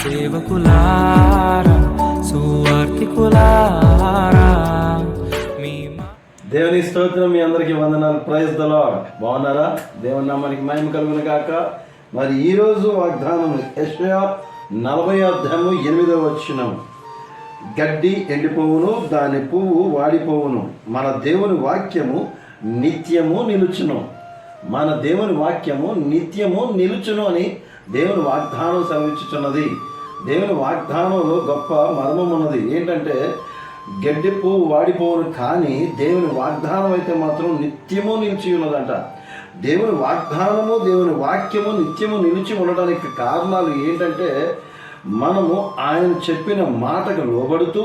సేవకులారా సువార్తికులారా దేవుని స్తోత్రం. మీ అందరికీ వందనాలు. Praise the Lord. బాగున్నారా? దేవుని నామానికి మహిమ కలుగును గాక. మరి ఈరోజు వాగ్దానం యెషయా 40:8 గడ్డి ఎండిపోవును, దాని పువ్వు వాడిపోవును, మన దేవుని వాక్యము నిత్యము నిలుచును. మన దేవుని వాక్యము నిత్యము నిలుచును అని దేవుని వాగ్దానం సెలవిచ్చుచున్నది. దేవుని వాగ్దానంలో గొప్ప మర్మం ఉన్నది. ఏంటంటే గడ్డి పువ్వు వాడిపోవును, కానీ దేవుని వాగ్దానం అయితే మాత్రం నిత్యము నిలిచి ఉన్నదంట. దేవుని వాగ్దానము, దేవుని వాక్యము నిత్యము నిలిచి ఉండడానికి కారణాలు ఏంటంటే మనము ఆయన చెప్పిన మాటకు లోబడుతూ,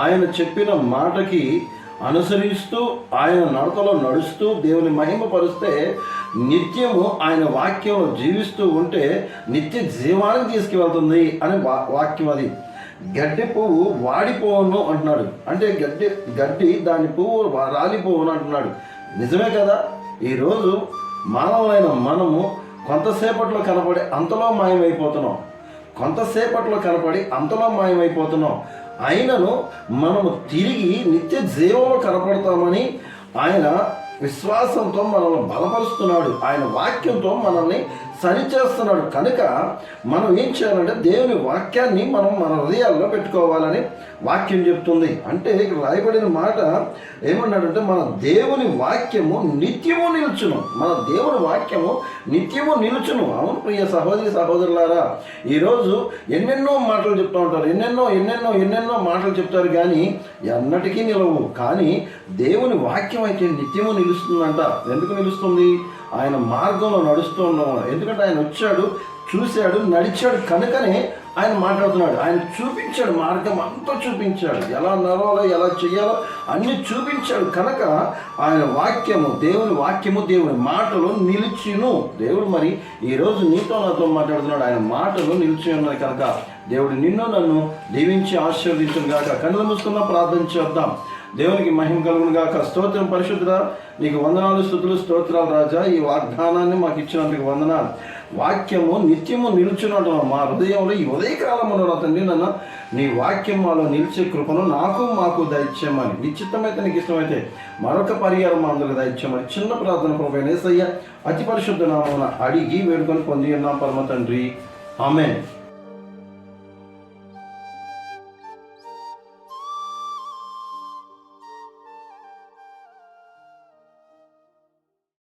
ఆయన చెప్పిన మాటకి అనుసరిస్తూ, ఆయన నడతలో నడుస్తూ దేవుని మహిమపరుస్తే, నిత్యము ఆయన వాక్యంలో జీవిస్తూ ఉంటే నిత్య జీవానికి తీసుకువెళ్తుంది అనే వాక్యం అది. గడ్డి పువ్వు వాడిపోవును అంటున్నాడు. అంటే గడ్డి దాని పువ్వు రాలిపోవును అంటున్నాడు. నిజమే కదా. ఈరోజు మానవులైన మనము కొంతసేపట్లో కనపడి అంతలో మాయమైపోతున్నాం. అయినను మనము తిరిగి నిత్య జీవంలో కనపడతామని ఆయన విశ్వాసంతో మనల్ని బలపరుస్తున్నాడు. ఆయన వాక్యంతో మనల్ని సరిచేస్తున్నాడు. కనుక మనం ఏం చేయాలంటే దేవుని వాక్యాన్ని మనం మన హృదయాల్లో పెట్టుకోవాలని వాక్యం చెప్తుంది. అంటే ఇక్కడ రాయబడిన మాట ఏమన్నాడంటే మన దేవుని వాక్యము నిత్యము నిలుచును. మన దేవుని వాక్యము నిత్యము నిలుచును. అవును ప్రియ సహోదరి సహోదరులారా, ఈరోజు ఎన్నెన్నో మాటలు చెప్తూ ఉంటారు. ఎన్నెన్నో మాటలు చెప్తారు, కానీ ఎన్నటికీ నిలవు. కానీ దేవుని వాక్యం అయితే నిత్యము నిలుస్తుందంట. ఎందుకు నిలుస్తుంది? ఆయన మార్గంలో నడుస్తూ ఉన్నాం. ఎందుకంటే ఆయన వచ్చాడు, చూశాడు, నడిచాడు, కనుకనే ఆయన మాట్లాడుతున్నాడు. ఆయన చూపించాడు, మార్గం అంతా చూపించాడు, ఎలా నడవాలో ఎలా చేయాలో అన్నీ చూపించాడు. కనుక ఆయన వాక్యము, దేవుని వాక్యము, దేవుని మాటలు నిలిచిను. దేవుడు మరి ఈరోజు నీతో నాతో మాట్లాడుతున్నాడు. ఆయన మాటలు నిలిచి ఉన్నాయి. కనుక దేవుడు నిన్ను నన్ను దీవించి ఆశీర్వదించును గాక. కన్నులు మూసుకున్న ప్రార్థన చేద్దాం. దేవునికి మహిమ కలుగును గాక. స్తోత్రం పరిశుద్ధుడా, నీకు వందనాలు, స్తుతులు, స్తోత్రాలు రాజా. ఈ వాగ్దానాన్ని మాకు ఇచ్చినందుకు వందనాలు. వాక్యము నిత్యము నిలుచున్నట్టు మా హృదయంలో ఈ ఉదయకాలములో తండ్రి నన్ను నీ వాక్యం మాలో నిలిచే కృపను మాకు దయచేయమని, నిశ్చితమైతే నీకు ఇష్టమైతే మరొక పరిహారం మా అందరికి దయచేయమని చిన్న ప్రార్థన ప్రభు యేసయ్య అతి పరిశుద్ధ నామమున అడిగి వేడుకొని పొంది ఉన్నాం పరమ తండ్రి. ఆమేన్.